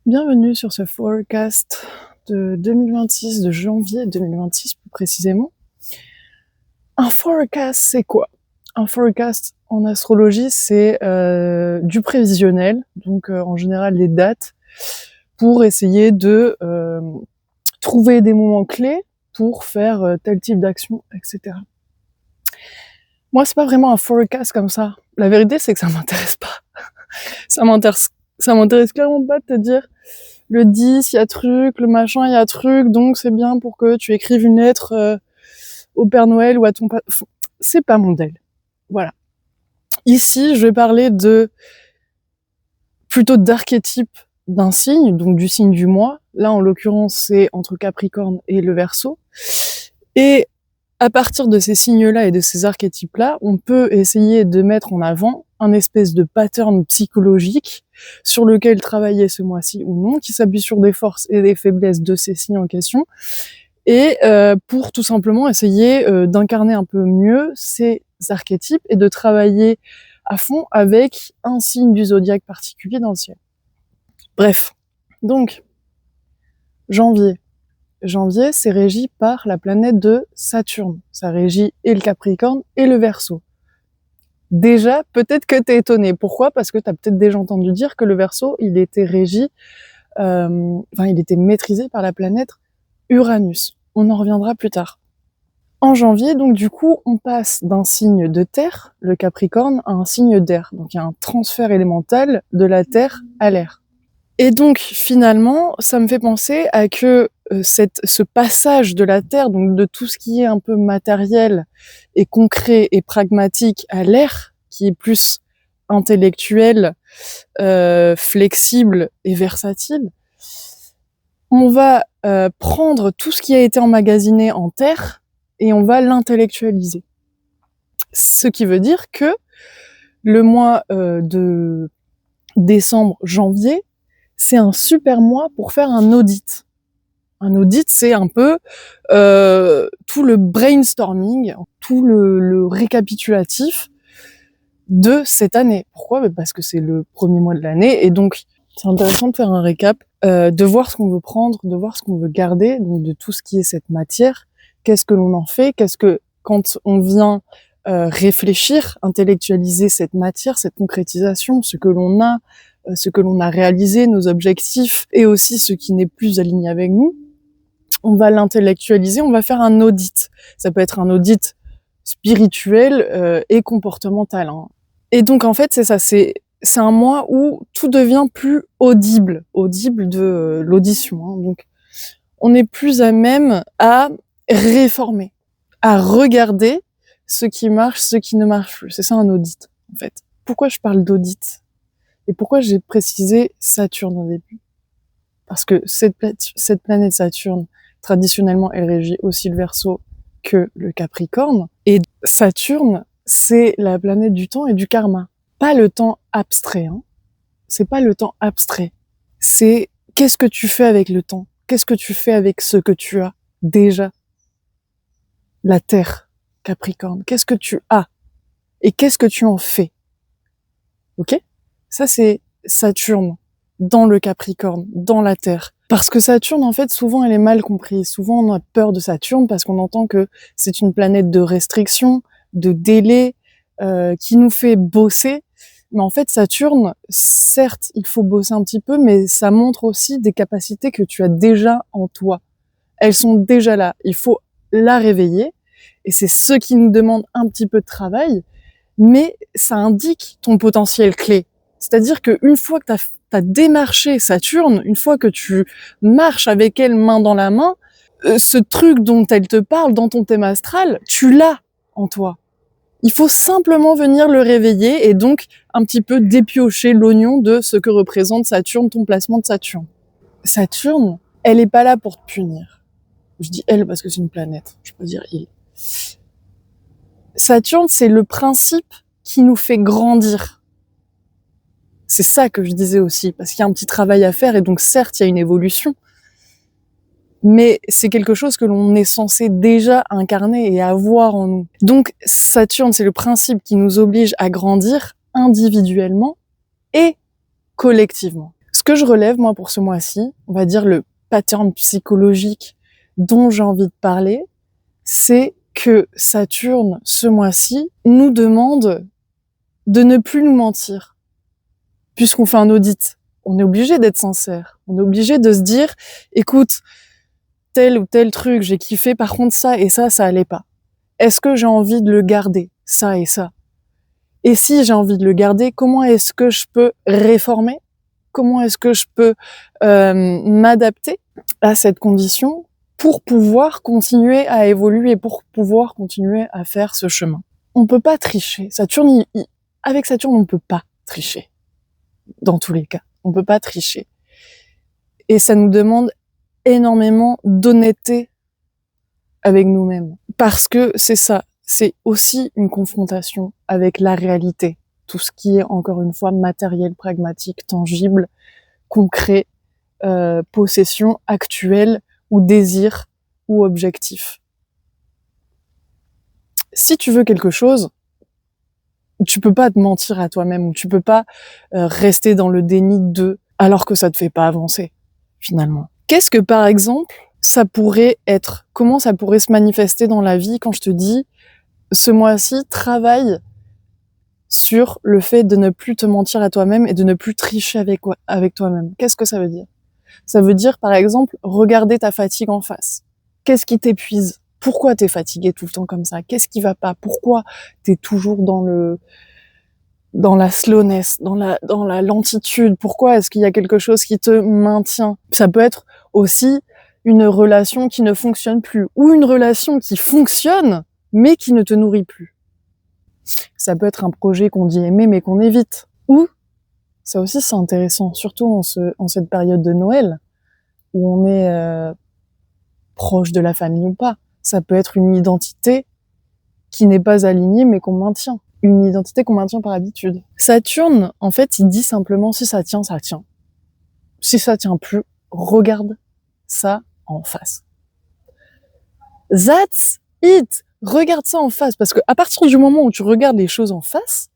Bienvenue sur ce forecast de 2026, de janvier 2026 plus précisément. Un forecast, c'est quoi? Un forecast en astrologie, c'est du prévisionnel, donc en général des dates, pour essayer de trouver des moments clés pour faire tel type d'action, etc. Moi, c'est pas vraiment un forecast comme ça. La vérité, c'est que ça m'intéresse pas. ça m'intéresse clairement pas de te dire le 10, il y a truc, le machin, il y a truc, donc c'est bien pour que tu écrives une lettre au Père Noël ou à ton... C'est pas mon deal. Voilà. Ici, je vais parler plutôt d'archétype d'un signe, donc du signe du mois. Là, en l'occurrence, c'est entre Capricorne et le Verseau. Et à partir de ces signes-là et de ces archétypes-là, on peut essayer de mettre en avant un espèce de pattern psychologique sur lequel travailler ce mois-ci ou non, qui s'appuie sur des forces et des faiblesses de ces signes en question, et pour tout simplement essayer d'incarner un peu mieux ces archétypes et de travailler à fond avec un signe du zodiaque particulier dans le ciel. Bref, donc, janvier. Janvier, c'est régi par la planète de Saturne. Ça régit et le Capricorne et le Verseau. Déjà, peut-être que t'es étonné. Pourquoi? Parce que t'as peut-être déjà entendu dire que le Verseau, il était il était maîtrisé par la planète Uranus. On en reviendra plus tard. En janvier, donc du coup, on passe d'un signe de terre, le Capricorne, à un signe d'air. Donc il y a un transfert élémental de la terre à l'air. Et donc finalement, ça me fait penser à que ce passage de la Terre, donc de tout ce qui est un peu matériel et concret et pragmatique à l'air, qui est plus intellectuel, flexible et versatile, on va prendre tout ce qui a été emmagasiné en terre et on va l'intellectualiser. Ce qui veut dire que le mois de décembre, janvier, c'est un super mois pour faire un audit. Un audit, c'est un peu tout le brainstorming, tout le récapitulatif de cette année. Pourquoi? Parce que c'est le premier mois de l'année, et donc c'est intéressant de faire un récap, de voir ce qu'on veut prendre, de voir ce qu'on veut garder, donc de tout ce qui est cette matière, qu'est-ce que l'on en fait, qu'est-ce que, quand on vient réfléchir, intellectualiser cette matière, cette concrétisation, ce que l'on a, ce que l'on a réalisé, nos objectifs, et aussi ce qui n'est plus aligné avec nous, on va l'intellectualiser, on va faire un audit. Ça peut être un audit spirituel et comportemental. Hein. Et donc en fait, c'est ça, c'est un mois où tout devient plus audible de l'audition. Hein. Donc on est plus à même à réformer, à regarder ce qui marche, ce qui ne marche plus. C'est ça un audit, en fait. Pourquoi je parle d'audit? Et pourquoi j'ai précisé Saturne au début? Parce que cette planète Saturne, traditionnellement, elle régit aussi le Verseau que le Capricorne. Et Saturne, c'est la planète du temps et du karma. Pas le temps abstrait, hein. C'est pas le temps abstrait. C'est qu'est-ce que tu fais avec le temps? Qu'est-ce que tu fais avec ce que tu as déjà? La Terre, Capricorne. Qu'est-ce que tu as? Et qu'est-ce que tu en fais? Ok? Ça, c'est Saturne dans le Capricorne, dans la Terre. Parce que Saturne, en fait, souvent, elle est mal comprise. Souvent, on a peur de Saturne parce qu'on entend que c'est une planète de restriction, de délai, qui nous fait bosser. Mais en fait, Saturne, certes, il faut bosser un petit peu, mais ça montre aussi des capacités que tu as déjà en toi. Elles sont déjà là. Il faut la réveiller. Et c'est ce qui nous demande un petit peu de travail, mais ça indique ton potentiel clé. C'est-à-dire qu'une fois que t'as démarché Saturne, une fois que tu marches avec elle main dans la main, ce truc dont elle te parle dans ton thème astral, tu l'as en toi. Il faut simplement venir le réveiller et donc un petit peu dépiocher l'oignon de ce que représente Saturne, ton placement de Saturne. Saturne, elle est pas là pour te punir. Je dis elle parce que c'est une planète, je peux dire il. Saturne, c'est le principe qui nous fait grandir. C'est ça que je disais aussi, parce qu'il y a un petit travail à faire, et donc certes, il y a une évolution, mais c'est quelque chose que l'on est censé déjà incarner et avoir en nous. Donc Saturne, c'est le principe qui nous oblige à grandir individuellement et collectivement. Ce que je relève, moi, pour ce mois-ci, on va dire le pattern psychologique dont j'ai envie de parler, c'est que Saturne, ce mois-ci, nous demande de ne plus nous mentir. Puisqu'on fait un audit, on est obligé d'être sincère. On est obligé de se dire, écoute, tel ou tel truc, j'ai kiffé, par contre ça et ça allait pas. Est-ce que j'ai envie de le garder, ça et ça? Et si j'ai envie de le garder, comment est-ce que je peux réformer? Comment est-ce que je peux m'adapter à cette condition pour pouvoir continuer à évoluer, pour pouvoir continuer à faire ce chemin? On peut pas tricher. Saturne, avec Saturne, on peut pas tricher. Dans tous les cas, on peut pas tricher. Et ça nous demande énormément d'honnêteté avec nous-mêmes. Parce que c'est ça, c'est aussi une confrontation avec la réalité. Tout ce qui est, encore une fois, matériel, pragmatique, tangible, concret, possession actuelle, ou désir, ou objectif. Si tu veux quelque chose, tu peux pas te mentir à toi-même, ou tu peux pas rester dans le déni de, alors que ça te fait pas avancer, finalement. Qu'est-ce que, par exemple, ça pourrait être? Comment ça pourrait se manifester dans la vie quand je te dis, ce mois-ci, travaille sur le fait de ne plus te mentir à toi-même et de ne plus tricher avec toi-même. Qu'est-ce que ça veut dire? Ça veut dire, par exemple, regarder ta fatigue en face. Qu'est-ce qui t'épuise? Pourquoi t'es fatigué tout le temps comme ça? Qu'est-ce qui va pas? Pourquoi t'es toujours dans la slowness, dans la lentitude? Pourquoi est-ce qu'il y a quelque chose qui te maintient? Ça peut être aussi une relation qui ne fonctionne plus, ou une relation qui fonctionne, mais qui ne te nourrit plus. Ça peut être un projet qu'on dit aimer, mais qu'on évite. Ou, ça aussi c'est intéressant, surtout en cette période de Noël, où on est proche de la famille ou pas. Ça peut être une identité qui n'est pas alignée, mais qu'on maintient. Une identité qu'on maintient par habitude. Saturne, en fait, il dit simplement, si ça tient, ça tient. Si ça tient plus, regarde ça en face. That's it! Regarde ça en face, parce que à partir du moment où tu regardes les choses en face,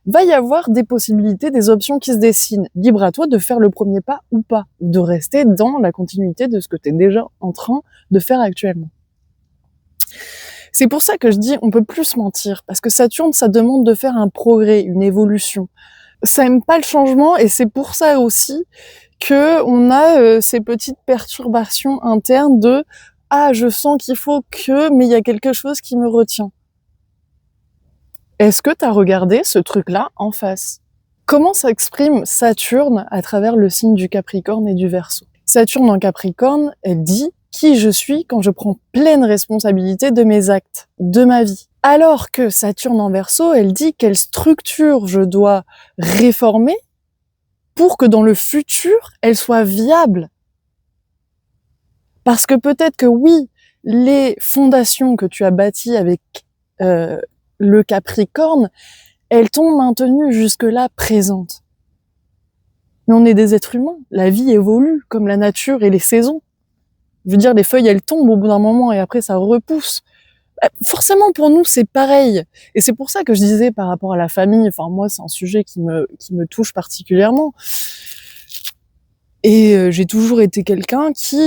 va y avoir des possibilités, des options qui se dessinent. Libre à toi de faire le premier pas ou pas, ou de rester dans la continuité de ce que tu es déjà en train de faire actuellement. C'est pour ça que je dis on peut plus se mentir, parce que Saturne, ça demande de faire un progrès, une évolution. Ça aime pas le changement, et c'est pour ça aussi que on a ces petites perturbations internes de ah, je sens qu'il faut que, mais il y a quelque chose qui me retient. Est-ce que tu as regardé ce truc-là en face? Comment s'exprime Saturne à travers le signe du Capricorne et du Verseau? Saturne en Capricorne, elle dit qui je suis quand je prends pleine responsabilité de mes actes, de ma vie. Alors que Saturne en Verseau, elle dit quelle structure je dois réformer pour que dans le futur, elle soit viable. Parce que peut-être que oui, les fondations que tu as bâties avec le Capricorne, elles t'ont maintenu jusque-là présente. Mais on est des êtres humains. La vie évolue comme la nature et les saisons. Je veux dire, les feuilles, elles tombent au bout d'un moment et après ça repousse. Forcément, pour nous, c'est pareil. Et c'est pour ça que je disais par rapport à la famille, enfin moi, c'est un sujet qui me touche particulièrement. Et j'ai toujours été quelqu'un qui,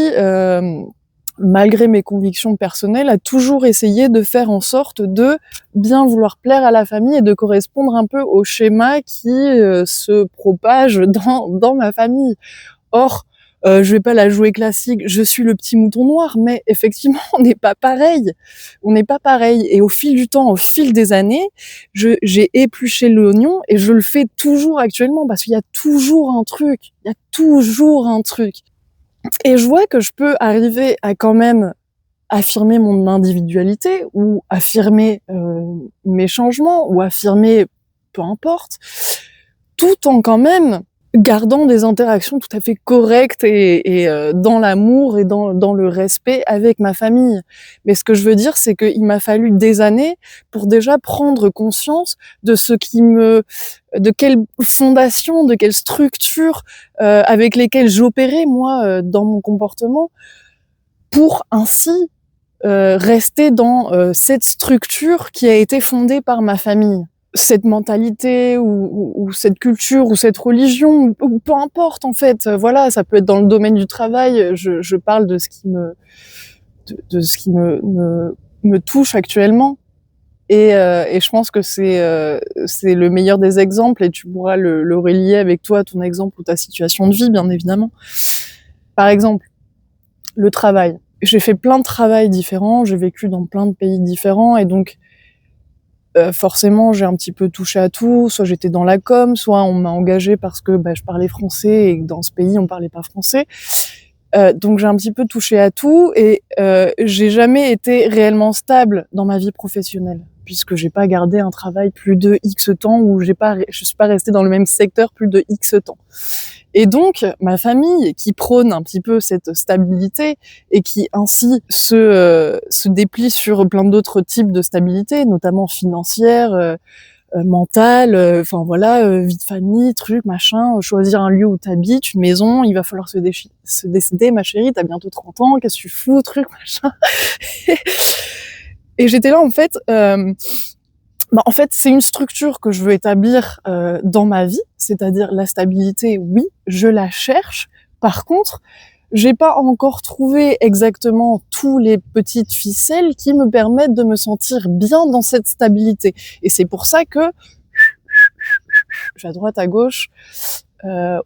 malgré mes convictions personnelles, a toujours essayé de faire en sorte de bien vouloir plaire à la famille et de correspondre un peu au schéma qui se propage dans ma famille. Or, je vais pas la jouer classique, je suis le petit mouton noir, mais effectivement, on n'est pas pareil. On n'est pas pareil. Et au fil du temps, au fil des années, j'ai épluché l'oignon et je le fais toujours actuellement parce qu'il y a toujours un truc. Il y a toujours un truc. Et je vois que je peux arriver à quand même affirmer mon individualité ou affirmer mes changements ou affirmer peu importe, tout en quand même gardant des interactions tout à fait correctes et dans l'amour et dans le respect avec ma famille. Mais ce que je veux dire, c'est qu'il m'a fallu des années pour déjà prendre conscience de de quelle fondation, de quelle structure avec lesquelles j'opérais moi dans mon comportement, pour ainsi rester dans cette structure qui a été fondée par ma famille. cette mentalité ou cette culture ou cette religion, ou peu importe en fait. Voilà, ça peut être dans le domaine du travail. Je parle de ce qui me touche actuellement. Et je pense que c'est le meilleur des exemples, et tu pourras le relier avec toi, ton exemple ou ta situation de vie, bien évidemment. Par exemple, le travail. J'ai fait plein de travails différents, j'ai vécu dans plein de pays différents, et donc forcément j'ai un petit peu touché à tout. Soit j'étais dans la com, soit on m'a engagée parce que je parlais français et que dans ce pays on parlait pas français. Donc j'ai un petit peu touché à tout, et j'ai jamais été réellement stable dans ma vie professionnelle, puisque j'ai pas gardé un travail plus de X temps, ou je suis pas restée dans le même secteur plus de X temps. Et donc ma famille, qui prône un petit peu cette stabilité et qui ainsi se déplie sur plein d'autres types de stabilité, notamment financière, mentale, enfin voilà, vie de famille, truc, machin, choisir un lieu où t'habites, une maison, il va falloir se décider, ma chérie, t'as bientôt 30 ans, qu'est-ce que tu fous, truc, machin. Et j'étais là, en fait, en fait, c'est une structure que je veux établir dans ma vie, c'est-à-dire la stabilité, oui, je la cherche. Par contre, j'ai pas encore trouvé exactement tous les petites ficelles qui me permettent de me sentir bien dans cette stabilité. Et c'est pour ça que je suis à droite, à gauche,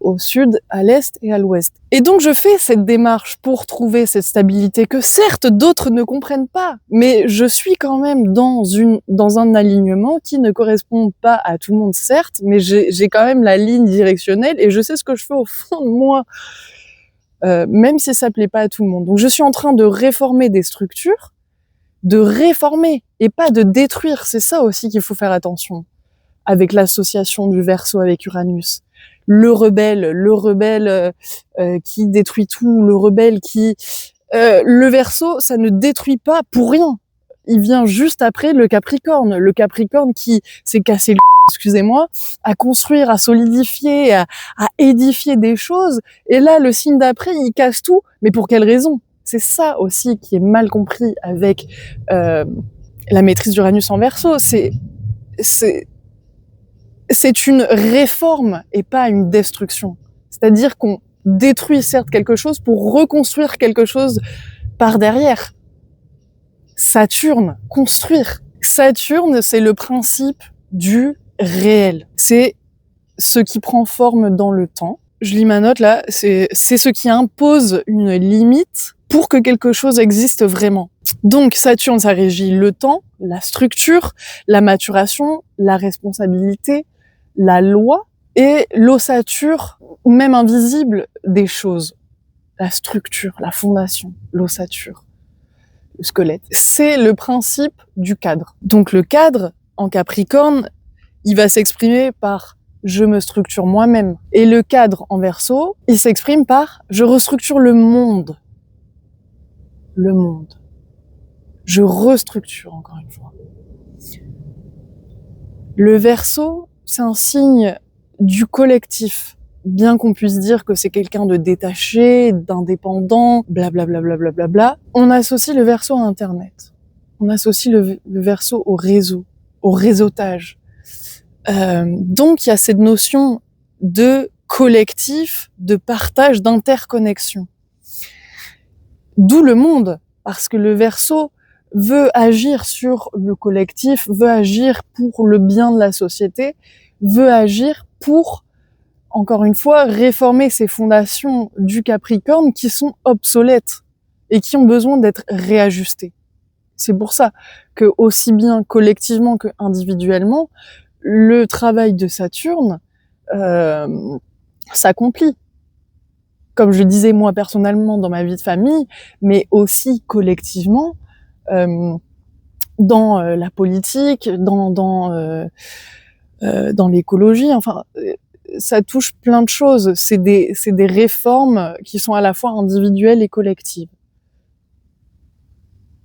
au sud, à l'est et à l'ouest. Et donc je fais cette démarche pour trouver cette stabilité que certes d'autres ne comprennent pas, mais je suis quand même dans un alignement qui ne correspond pas à tout le monde, certes, mais j'ai quand même la ligne directionnelle et je sais ce que je fais au fond de moi, même si ça plaît pas à tout le monde. Donc je suis en train de réformer des structures, de réformer et pas de détruire. C'est ça aussi qu'il faut faire attention avec l'association du Verseau avec Uranus. Le rebelle qui détruit tout, le rebelle qui... le Verseau, ça ne détruit pas pour rien. Il vient juste après le Capricorne qui s'est cassé le excusez-moi, à construire, à solidifier, à édifier des choses. Et là, le signe d'après, il casse tout. Mais pour quelle raison? C'est ça aussi qui est mal compris avec la maîtrise d'Uranus en Verseau. C'est une réforme et pas une destruction. C'est-à-dire qu'on détruit certes quelque chose pour reconstruire quelque chose par derrière. Saturne, construire. Saturne, c'est le principe du réel. C'est ce qui prend forme dans le temps. Je lis ma note là, c'est ce qui impose une limite pour que quelque chose existe vraiment. Donc Saturne, ça régit le temps, la structure, la maturation, la responsabilité, la loi et l'ossature, même invisible, des choses. La structure, la fondation, l'ossature, le squelette. C'est le principe du cadre. Donc le cadre, en Capricorne, il va s'exprimer par « je me structure moi-même ». Et le cadre en Verseau, il s'exprime par « je restructure le monde ». Le monde. Je restructure, encore une fois. Le Verseau, c'est un signe du collectif, bien qu'on puisse dire que c'est quelqu'un de détaché, d'indépendant, blablabla. Bla. On associe le Verseau à Internet. On associe le Verseau au réseau, au réseautage. Donc il y a cette notion de collectif, de partage, d'interconnexion. D'où le monde, parce que le Verseau veut agir sur le collectif, veut agir pour le bien de la société, veut agir pour, encore une fois, réformer ces fondations du Capricorne qui sont obsolètes et qui ont besoin d'être réajustées. C'est pour ça que, aussi bien collectivement que individuellement, le travail de Saturne s'accomplit. Comme je disais moi personnellement dans ma vie de famille, mais aussi collectivement dans la politique, dans l'écologie. Enfin, ça touche plein de choses. C'est des réformes qui sont à la fois individuelles et collectives.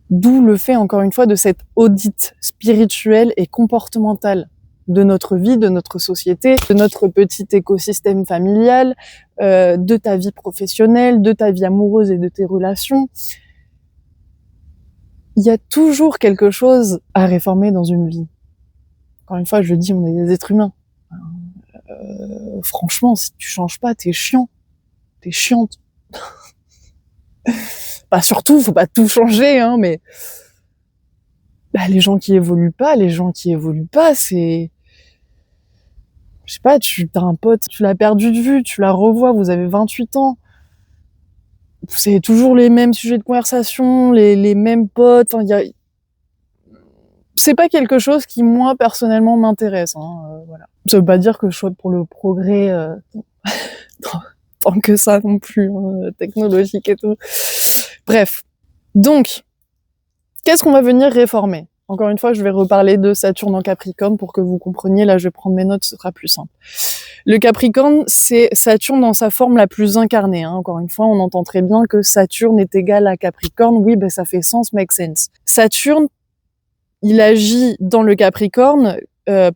D'où le fait, encore une fois, de cette audit spirituelle et comportementale de notre vie, de notre société, de notre petit écosystème familial, de ta vie professionnelle, de ta vie amoureuse et de tes relations. Il y a toujours quelque chose à réformer dans une vie. Encore une fois, je le dis, on est des êtres humains. Franchement, si tu changes pas, t'es chiant. T'es chiante. Bah, surtout, faut pas tout changer, hein, mais bah, les gens qui évoluent pas, c'est... Je sais pas, t'as un pote, tu l'as perdu de vue, tu la revois, vous avez 28 ans. C'est toujours les mêmes sujets de conversation, les mêmes potes, enfin, c'est pas quelque chose qui, moi, personnellement, m'intéresse, hein, voilà. Ça veut pas dire que je sois pour le progrès, tant que ça non plus, hein, technologique et tout. Bref. Donc, qu'est-ce qu'on va venir réformer? Encore une fois, je vais reparler de Saturne en Capricorne pour que vous compreniez. Là, je vais prendre mes notes, ce sera plus simple. Le Capricorne, c'est Saturne dans sa forme la plus incarnée, hein. Encore une fois, on entend très bien que Saturne est égal à Capricorne. Oui, ben, ça fait sens, make sense. Saturne, il agit dans le Capricorne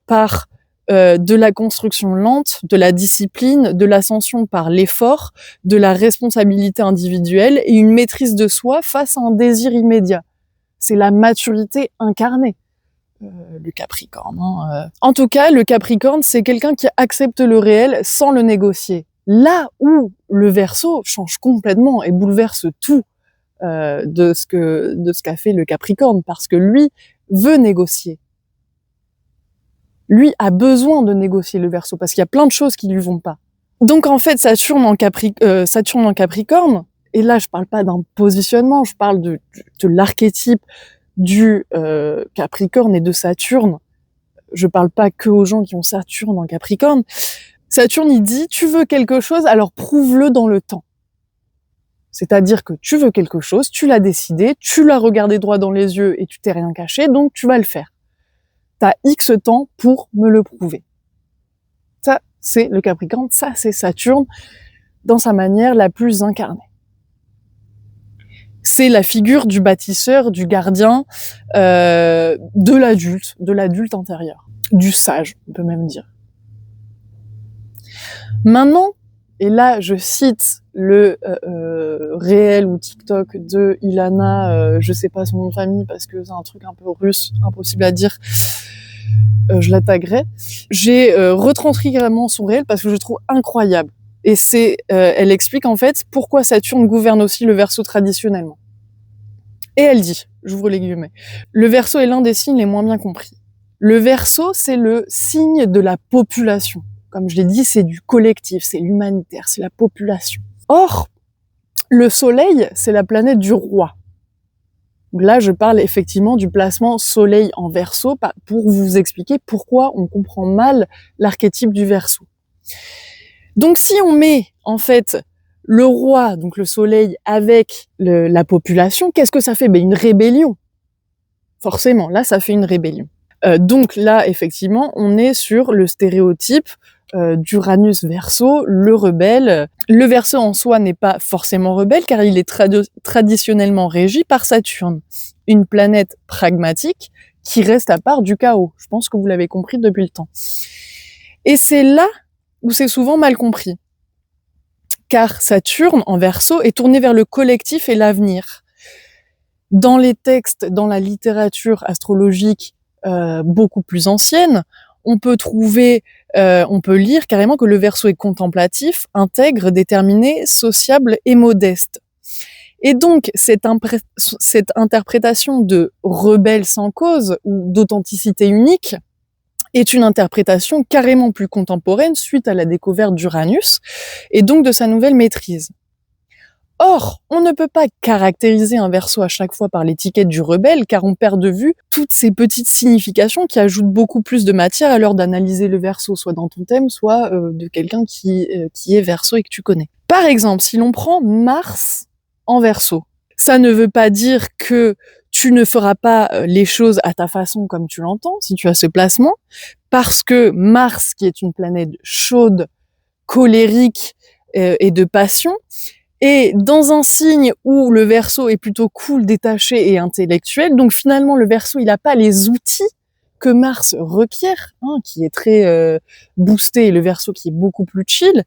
par de la construction lente, de la discipline, de l'ascension par l'effort, de la responsabilité individuelle et une maîtrise de soi face à un désir immédiat. C'est la maturité incarnée, le Capricorne. Hein. En tout cas, le Capricorne, c'est quelqu'un qui accepte le réel sans le négocier. Là où le Verseau change complètement et bouleverse tout de ce qu'a fait le Capricorne, parce que lui veut négocier. Lui a besoin de négocier, le Verseau, parce qu'il y a plein de choses qui lui vont pas. Donc en fait, Saturne en Capricorne, et là je parle pas d'un positionnement, je parle de l'archétype du Capricorne et de Saturne. Je parle pas que aux gens qui ont Saturne en Capricorne. Saturne, il dit, tu veux quelque chose, alors prouve-le dans le temps. C'est-à-dire que tu veux quelque chose, tu l'as décidé, tu l'as regardé droit dans les yeux et tu t'es rien caché, donc tu vas le faire. T'as X temps pour me le prouver. Ça, c'est le Capricorne, ça, c'est Saturne dans sa manière la plus incarnée. C'est la figure du bâtisseur, du gardien, de l'adulte intérieur, du sage, on peut même dire. Maintenant, et là je cite le réel ou TikTok de Ilana, je sais pas son nom de famille parce que c'est un truc un peu russe, impossible à dire, je la taguerai. J'ai retranscrit carrément son réel parce que je trouve incroyable. Et elle explique en fait pourquoi Saturne gouverne aussi le Verseau traditionnellement. Et elle dit, j'ouvre les guillemets, le Verseau est l'un des signes les moins bien compris. Le Verseau, c'est le signe de la population. Comme je l'ai dit, c'est du collectif, c'est l'humanitaire, c'est la population. Or, le Soleil, c'est la planète du roi. Là, je parle effectivement du placement Soleil en Verseau pour vous expliquer pourquoi on comprend mal l'archétype du Verseau. Donc, si on met, en fait, le roi, donc le Soleil, avec la population, qu'est-ce que ça fait? Ben, une rébellion. Forcément, là, ça fait une rébellion. Donc là, effectivement, on est sur le stéréotype d'Uranus Verseau, le rebelle. Le Verseau en soi n'est pas forcément rebelle, car il est traditionnellement régi par Saturne, une planète pragmatique qui reste à part du chaos. Je pense que vous l'avez compris depuis le temps. Et c'est là où c'est souvent mal compris. Car Saturne, en Verseau, est tourné vers le collectif et l'avenir. Dans les textes, dans la littérature astrologique beaucoup plus ancienne, on peut lire carrément que le Verseau est contemplatif, intègre, déterminé, sociable et modeste. Et donc, cette interprétation de rebelle sans cause ou d'authenticité unique est une interprétation carrément plus contemporaine suite à la découverte d'Uranus et donc de sa nouvelle maîtrise. Or, on ne peut pas caractériser un Verseau à chaque fois par l'étiquette du rebelle, car on perd de vue toutes ces petites significations qui ajoutent beaucoup plus de matière à l'heure d'analyser le Verseau, soit dans ton thème, soit de quelqu'un qui est Verseau et que tu connais. Par exemple, si l'on prend Mars en Verseau, ça ne veut pas dire que tu ne feras pas les choses à ta façon comme tu l'entends, si tu as ce placement, parce que Mars, qui est une planète chaude, colérique et de passion, et dans un signe où le Verseau est plutôt cool, détaché et intellectuel, donc finalement le Verseau il n'a pas les outils que Mars requiert, hein, qui est très boosté, et le Verseau qui est beaucoup plus chill,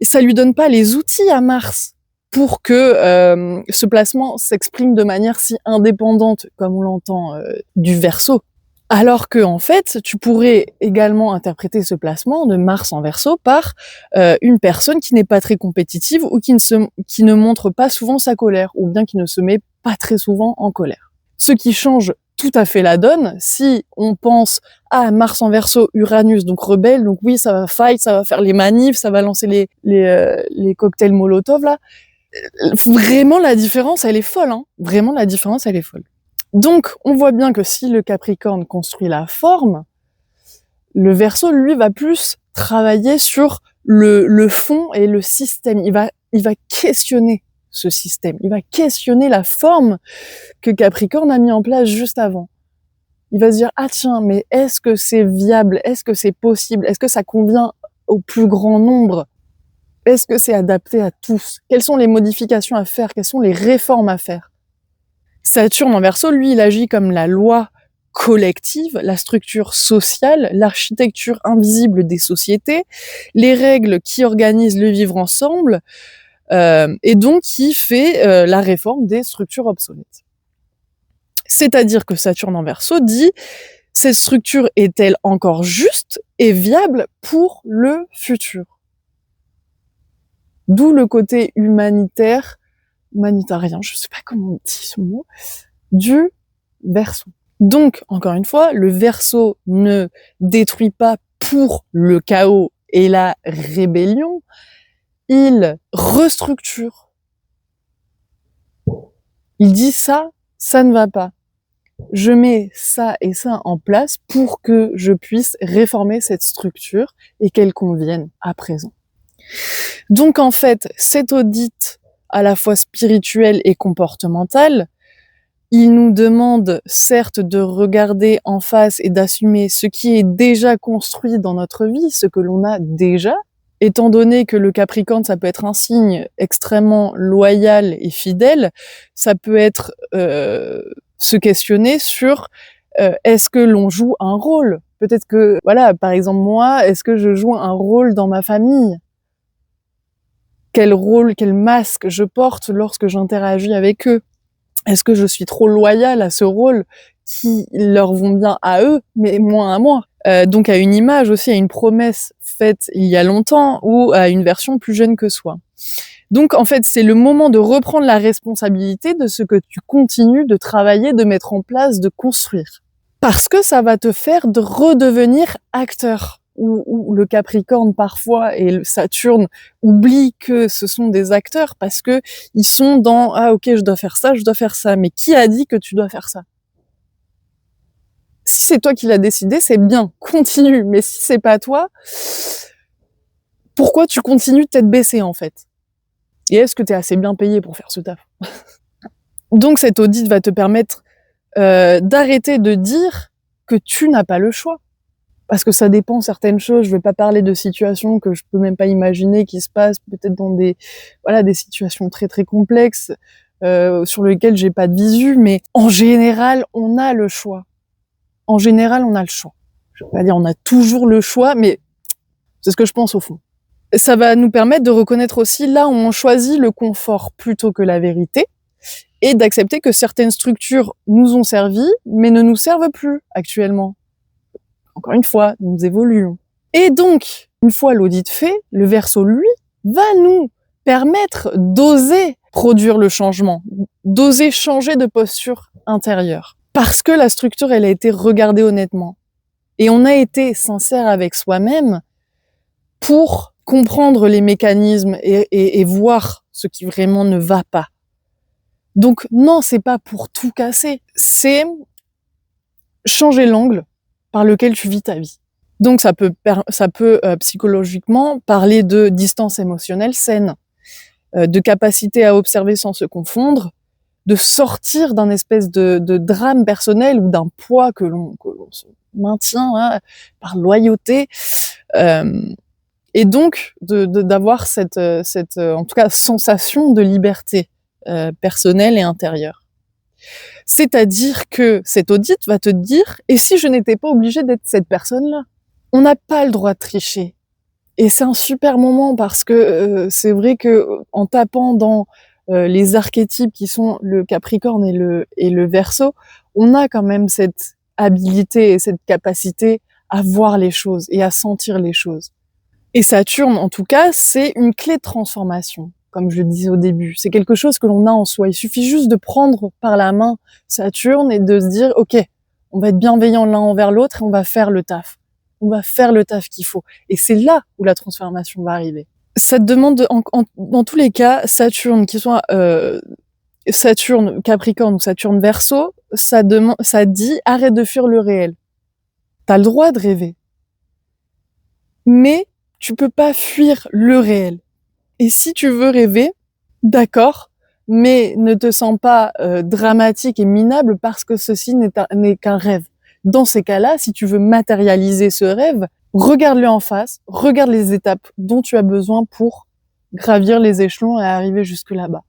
et ça lui donne pas les outils à Mars pour que ce placement s'exprime de manière si indépendante, comme on l'entend, du Verseau. Alors que en fait, tu pourrais également interpréter ce placement de Mars en Verseau par une personne qui n'est pas très compétitive ou qui ne montre pas souvent sa colère, ou bien qui ne se met pas très souvent en colère. Ce qui change tout à fait la donne si on pense à Mars en Verseau, Uranus, donc rebelle, donc oui, ça va fight, ça va faire les manifs, ça va lancer les cocktails Molotov là. Vraiment la différence, elle est folle, hein. Vraiment la différence, elle est folle. Donc, on voit bien que si le Capricorne construit la forme, le Verseau, lui, va plus travailler sur le fond et le système. Il va questionner ce système. Il va questionner la forme que Capricorne a mis en place juste avant. Il va se dire, ah tiens, mais est-ce que c'est viable? Est-ce que c'est possible? Est-ce que ça convient au plus grand nombre? Est-ce que c'est adapté à tous? Quelles sont les modifications à faire? Quelles sont les réformes à faire? Saturne en Verseau, lui, il agit comme la loi collective, la structure sociale, l'architecture invisible des sociétés, les règles qui organisent le vivre ensemble, et donc qui fait la réforme des structures obsolètes. C'est-à-dire que Saturne en Verseau dit cette structure est-elle encore juste et viable pour le futur? D'où le côté humanitaire, humanitarien, je sais pas comment on dit ce mot, du Verseau. Donc, encore une fois, le Verseau ne détruit pas pour le chaos et la rébellion, il restructure. Il dit ça ne va pas. Je mets ça et ça en place pour que je puisse réformer cette structure et qu'elle convienne à présent. Donc en fait, cet audit à la fois spirituel et comportemental, il nous demande certes de regarder en face et d'assumer ce qui est déjà construit dans notre vie, ce que l'on a déjà, étant donné que le Capricorne, ça peut être un signe extrêmement loyal et fidèle, ça peut être se questionner sur est-ce que l'on joue un rôle? Peut-être que, voilà, par exemple moi, est-ce que je joue un rôle dans ma famille? Quel rôle, quel masque je porte lorsque j'interagis avec eux? Est-ce que je suis trop loyale à ce rôle qui leur vont bien à eux, mais moins à moi? Donc à une image aussi, à une promesse faite il y a longtemps ou à une version plus jeune que soi. Donc en fait, c'est le moment de reprendre la responsabilité de ce que tu continues de travailler, de mettre en place, de construire. Parce que ça va te faire de redevenir acteur. Où le Capricorne parfois et le Saturne oublient que ce sont des acteurs parce que ils sont dans ah ok je dois faire ça, mais qui a dit que tu dois faire ça? Si c'est toi qui l'as décidé, c'est bien, continue, mais si c'est pas toi, pourquoi tu continues de tête baissée en fait? Et est-ce que tu es assez bien payé pour faire ce taf? Donc cet audit va te permettre d'arrêter de dire que tu n'as pas le choix. Parce que ça dépend certaines choses, je vais pas parler de situations que je peux même pas imaginer qui se passent, peut-être dans des situations très très complexes, sur lesquelles j'ai pas de visu, mais en général, on a le choix. En général, on a le choix. Je vais pas dire on a toujours le choix, mais c'est ce que je pense au fond. Ça va nous permettre de reconnaître aussi là où on choisit le confort plutôt que la vérité, et d'accepter que certaines structures nous ont servi, mais ne nous servent plus actuellement. Encore une fois, nous évoluons. Et donc, une fois l'audit fait, le Verseau, lui, va nous permettre d'oser produire le changement, d'oser changer de posture intérieure. Parce que la structure, elle a été regardée honnêtement. Et on a été sincère avec soi-même pour comprendre les mécanismes et voir ce qui vraiment ne va pas. Donc non, c'est pas pour tout casser, c'est changer l'angle par lequel tu vis ta vie. Donc ça peut psychologiquement parler de distance émotionnelle saine, de capacité à observer sans se confondre, de sortir d'un espèce de drame personnel ou d'un poids que l'on se maintient hein, par loyauté, et donc d'avoir cette en tout cas sensation de liberté personnelle et intérieure. C'est-à-dire que cet audit va te dire « Et si je n'étais pas obligée d'être cette personne-là ?» On n'a pas le droit de tricher. Et c'est un super moment parce que c'est vrai que en tapant dans les archétypes qui sont le Capricorne et le Verseau, on a quand même cette habilité et cette capacité à voir les choses et à sentir les choses. Et Saturne, en tout cas, c'est une clé de transformation, comme je le disais au début. C'est quelque chose que l'on a en soi. Il suffit juste de prendre par la main Saturne et de se dire, OK, on va être bienveillant l'un envers l'autre et on va faire le taf. On va faire le taf qu'il faut. Et c'est là où la transformation va arriver. Ça te demande, dans tous les cas, Saturne, qu'il soit Saturne Capricorne ou Saturne Verseau, ça dit arrête de fuir le réel. T'as le droit de rêver. Mais tu peux pas fuir le réel. Et si tu veux rêver, d'accord, mais ne te sens pas dramatique et minable parce que ceci n'est qu'un rêve. Dans ces cas-là, si tu veux matérialiser ce rêve, regarde-le en face, regarde les étapes dont tu as besoin pour gravir les échelons et arriver jusque là-bas.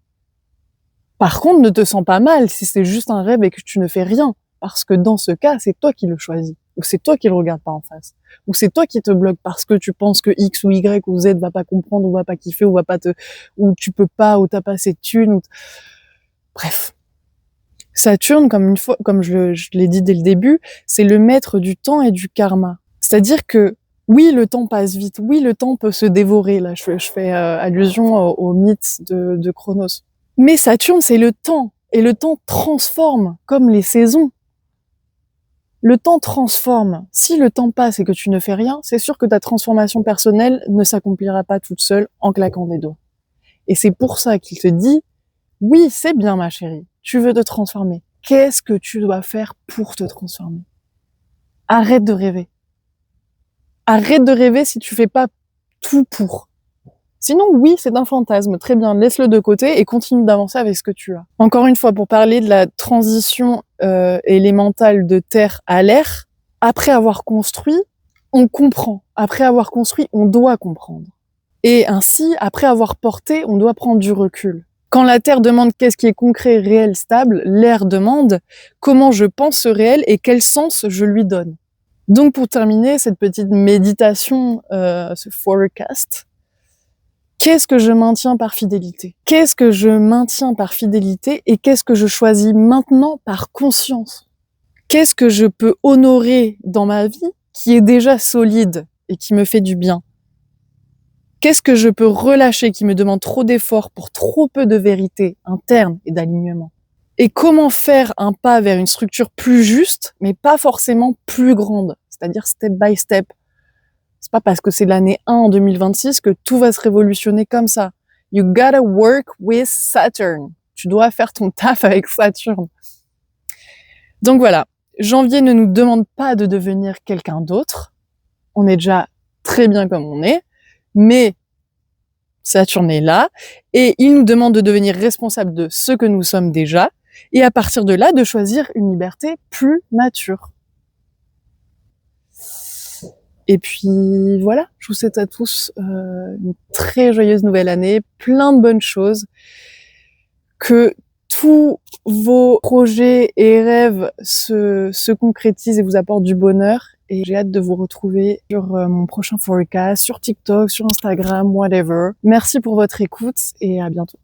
Par contre, ne te sens pas mal si c'est juste un rêve et que tu ne fais rien, parce que dans ce cas, c'est toi qui le choisis, ou c'est toi qui le regardes pas en face, ou c'est toi qui te bloques parce que tu penses que X ou Y ou Z va pas comprendre, ou va pas kiffer, ou va pas ou tu peux pas, ou t'as pas assez de thunes, bref. Saturne, comme je l'ai dit dès le début, c'est le maître du temps et du karma. C'est-à-dire que oui, le temps passe vite, oui, le temps peut se dévorer. Là, je fais allusion au mythe de Chronos. Mais Saturne, c'est le temps. Et le temps transforme, comme les saisons. Le temps transforme. Si le temps passe et que tu ne fais rien, c'est sûr que ta transformation personnelle ne s'accomplira pas toute seule en claquant des doigts. Et c'est pour ça qu'il te dit, oui, c'est bien ma chérie, tu veux te transformer. Qu'est-ce que tu dois faire pour te transformer? Arrête de rêver. Arrête de rêver si tu fais pas tout pour. Sinon, oui, c'est un fantasme. Très bien, laisse-le de côté et continue d'avancer avec ce que tu as. Encore une fois, pour parler de la transition élémentale de terre à l'air, après avoir construit, on comprend. Après avoir construit, on doit comprendre. Et ainsi, après avoir porté, on doit prendre du recul. Quand la terre demande qu'est-ce qui est concret, réel, stable, l'air demande comment je pense ce réel et quel sens je lui donne. Donc pour terminer cette petite méditation, ce forecast, qu'est-ce que je maintiens par fidélité? Qu'est-ce que je maintiens par fidélité et qu'est-ce que je choisis maintenant par conscience? Qu'est-ce que je peux honorer dans ma vie qui est déjà solide et qui me fait du bien? Qu'est-ce que je peux relâcher qui me demande trop d'efforts pour trop peu de vérité interne et d'alignement? Et comment faire un pas vers une structure plus juste, mais pas forcément plus grande, c'est-à-dire step by step. C'est pas parce que c'est l'année 1 en 2026 que tout va se révolutionner comme ça. You gotta work with Saturn. Tu dois faire ton taf avec Saturne. Donc voilà, janvier ne nous demande pas de devenir quelqu'un d'autre. On est déjà très bien comme on est, mais Saturne est là et il nous demande de devenir responsable de ce que nous sommes déjà et à partir de là, de choisir une liberté plus mature. Et puis voilà, je vous souhaite à tous une très joyeuse nouvelle année, plein de bonnes choses, que tous vos projets et rêves se concrétisent et vous apportent du bonheur. Et j'ai hâte de vous retrouver sur mon prochain forecast, sur TikTok, sur Instagram, whatever. Merci pour votre écoute et à bientôt.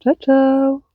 Ciao, ciao!